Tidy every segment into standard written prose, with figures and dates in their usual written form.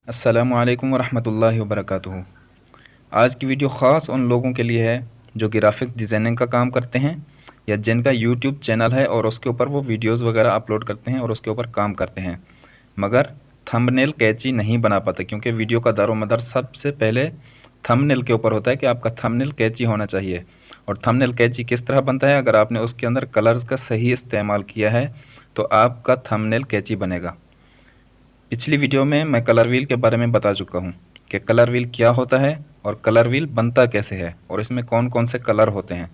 अस्सलामु अलैकुम वरहमतुल्लाहि वबरकातुहू। आज की वीडियो ख़ास उन लोगों के लिए है जो ग्राफिक डिज़ाइनिंग का काम करते हैं या जिनका यूट्यूब चैनल है और उसके ऊपर वो वीडियोस वगैरह अपलोड करते हैं और उसके ऊपर काम करते हैं, मगर थंबनेल कैची नहीं बना पाते। क्योंकि वीडियो का दारोमदार सबसे पहले थंबनेल के ऊपर होता है कि आपका थंबनेल कैची होना चाहिए। और थंबनेल कैची किस तरह बनता है? अगर आपने उसके अंदर कलर्स का सही इस्तेमाल किया है तो आपका थंबनेल कैची बनेगा। पिछली वीडियो में मैं कलर व्हील के बारे में बता चुका हूँ कि कलर व्हील क्या होता है और कलर व्हील बनता कैसे है और इसमें कौन कौन से कलर होते हैं।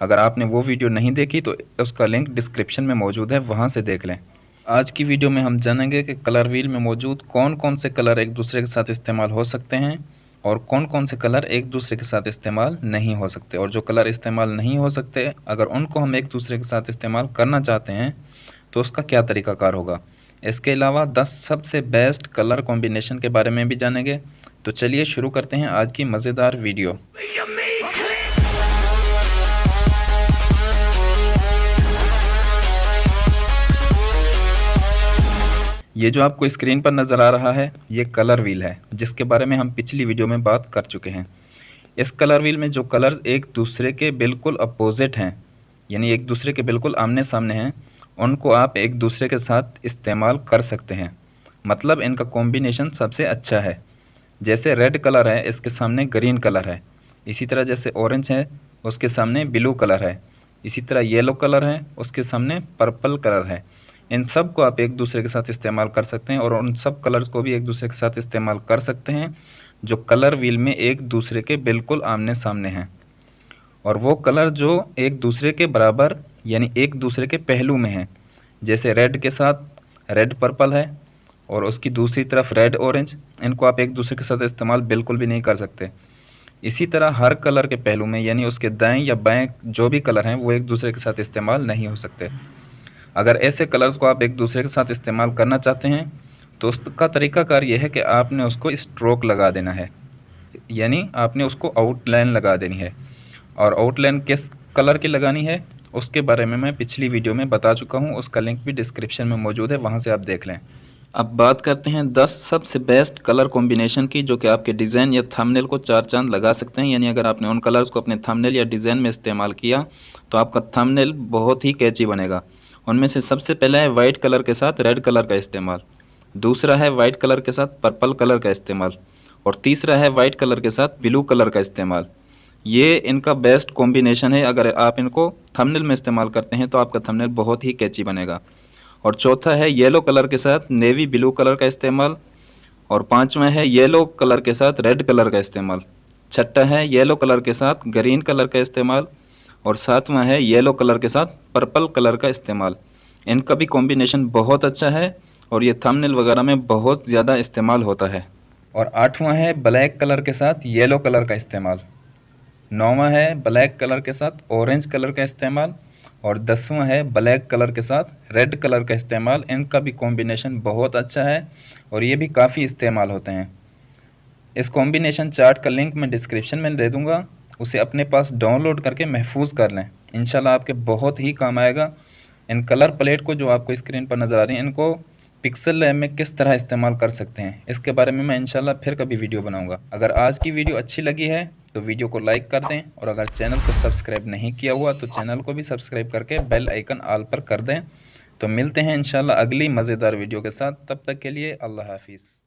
अगर आपने वो वीडियो नहीं देखी तो उसका लिंक डिस्क्रिप्शन में मौजूद है, वहाँ से देख लें। आज की वीडियो में हम जानेंगे कि कलर व्हील में मौजूद कौन कौन से कलर एक दूसरे के साथ इस्तेमाल हो सकते हैं और कौन कौन से कलर एक दूसरे के साथ इस्तेमाल नहीं हो सकते। और जो कलर इस्तेमाल नहीं हो सकते, अगर उनको हम एक दूसरे के साथ इस्तेमाल करना चाहते हैं तो उसका क्या तरीक़ाकार होगा। इसके अलावा 10 सबसे बेस्ट कलर कॉम्बिनेशन के बारे में भी जानेंगे। तो चलिए शुरू करते हैं आज की मज़ेदार वीडियो। ये जो आपको स्क्रीन पर नज़र आ रहा है ये कलर व्हील है, जिसके बारे में हम पिछली वीडियो में बात कर चुके हैं। इस कलर व्हील में जो कलर्स एक दूसरे के बिल्कुल अपोजिट हैं, यानी एक दूसरे के बिल्कुल आमने सामने हैं, उनको आप एक दूसरे के साथ इस्तेमाल कर सकते हैं। मतलब इनका कॉम्बिनेशन सबसे अच्छा है। जैसे रेड कलर है, इसके सामने ग्रीन कलर है। इसी तरह जैसे ऑरेंज है, उसके सामने ब्लू कलर है। इसी तरह येलो कलर है, उसके सामने पर्पल कलर है। इन सब को आप एक दूसरे के साथ इस्तेमाल कर सकते हैं और उन सब कलर्स को भी एक दूसरे के साथ इस्तेमाल कर सकते हैं जो कलर व्हील में एक दूसरे के बिल्कुल आमने सामने हैं। और वो कलर जो एक दूसरे के बराबर यानी एक दूसरे के पहलू में हैं। जैसे रेड के साथ रेड पर्पल है और उसकी दूसरी तरफ रेड ऑरेंज, इनको आप एक दूसरे के साथ इस्तेमाल बिल्कुल भी नहीं कर सकते। इसी तरह हर कलर के पहलू में यानी उसके दाएं या बाएं जो भी कलर हैं वो एक दूसरे के साथ इस्तेमाल नहीं हो सकते। अगर ऐसे कलर्स को आप एक दूसरे के साथ इस्तेमाल करना चाहते हैं तो उसका तरीक़ाकार ये है कि आपने उसको स्ट्रोक लगा देना है, यानी आपने उसको आउटलाइन लगा देनी है। और आउटलाइन किस कलर की लगानी है उसके बारे में मैं पिछली वीडियो में बता चुका हूँ, उसका लिंक भी डिस्क्रिप्शन में मौजूद है, वहाँ से आप देख लें। अब बात करते हैं 10 सबसे बेस्ट कलर कॉम्बिनेशन की, जो कि आपके डिज़ाइन या थंबनेल को चार चांद लगा सकते हैं। यानी अगर आपने उन कलर्स को अपने थंबनेल या डिज़ाइन में इस्तेमाल किया तो आपका थंबनेल बहुत ही कैची बनेगा। उनमें से सबसे पहला है वाइट कलर के साथ रेड कलर का इस्तेमाल, दूसरा है वाइट कलर के साथ पर्पल कलर का इस्तेमाल और तीसरा है वाइट कलर के साथ ब्लू कलर का इस्तेमाल। ये इनका बेस्ट कॉम्बिनेशन है। अगर आप इनको थंबनेल में इस्तेमाल करते हैं तो आपका थंबनेल बहुत ही कैची बनेगा। और चौथा है येलो कलर के साथ नेवी ब्लू कलर का इस्तेमाल और पांचवा है येलो कलर के साथ रेड कलर का इस्तेमाल। छठा है येलो कलर के साथ ग्रीन कलर का इस्तेमाल और सातवां है येलो कलर के साथ पर्पल कलर का इस्तेमाल। इनका भी कॉम्बिनेशन बहुत अच्छा है और ये थंबनेल वगैरह में बहुत ज़्यादा इस्तेमाल होता है। और आठवां है ब्लैक कलर के साथ येलो कलर का इस्तेमाल। नौवां है ब्लैक कलर के साथ ऑरेंज कलर का इस्तेमाल और 10वां है ब्लैक कलर के साथ रेड कलर का इस्तेमाल। इनका भी कॉम्बिनेशन बहुत अच्छा है और ये भी काफ़ी इस्तेमाल होते हैं। इस कॉम्बिनेशन चार्ट का लिंक मैं डिस्क्रिप्शन में दे दूंगा, उसे अपने पास डाउनलोड करके महफूज कर लें। इंशाल्लाह आपके बहुत ही काम आएगा। इन कलर प्लेट को जो आपको स्क्रीन पर नज़र आ रही है, इनको पिक्सल लैब में किस तरह इस्तेमाल कर सकते हैं इसके बारे में मैं इंशाल्लाह फिर कभी वीडियो बनाऊंगा। अगर आज की वीडियो अच्छी लगी है तो वीडियो को लाइक कर दें और अगर चैनल को सब्सक्राइब नहीं किया हुआ तो चैनल को भी सब्सक्राइब करके बेल आइकन ऑल पर कर दें। तो मिलते हैं इंशाल्लाह अगली मज़ेदार वीडियो के साथ, तब तक के लिए अल्लाह हाफिज़।